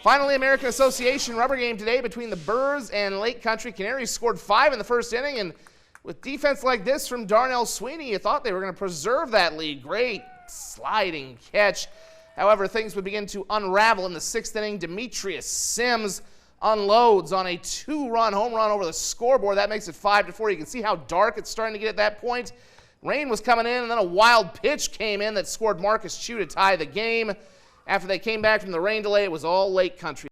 Finally, American Association rubber game today between the Birds and Lake Country. Canaries scored 5 in the first inning, and with defense like this from Darnell Sweeney, you thought they were going to preserve that lead. Great sliding catch. However, things would begin to unravel in the 6th inning. Demetrius Sims unloads on a 2-run home run over the scoreboard. That makes it 5-4. You can see how dark it's starting to get at that point. Rain was coming in, and then a wild pitch came in that scored Marcus Chu to tie the game. After they came back from the rain delay, it was all Lake Country.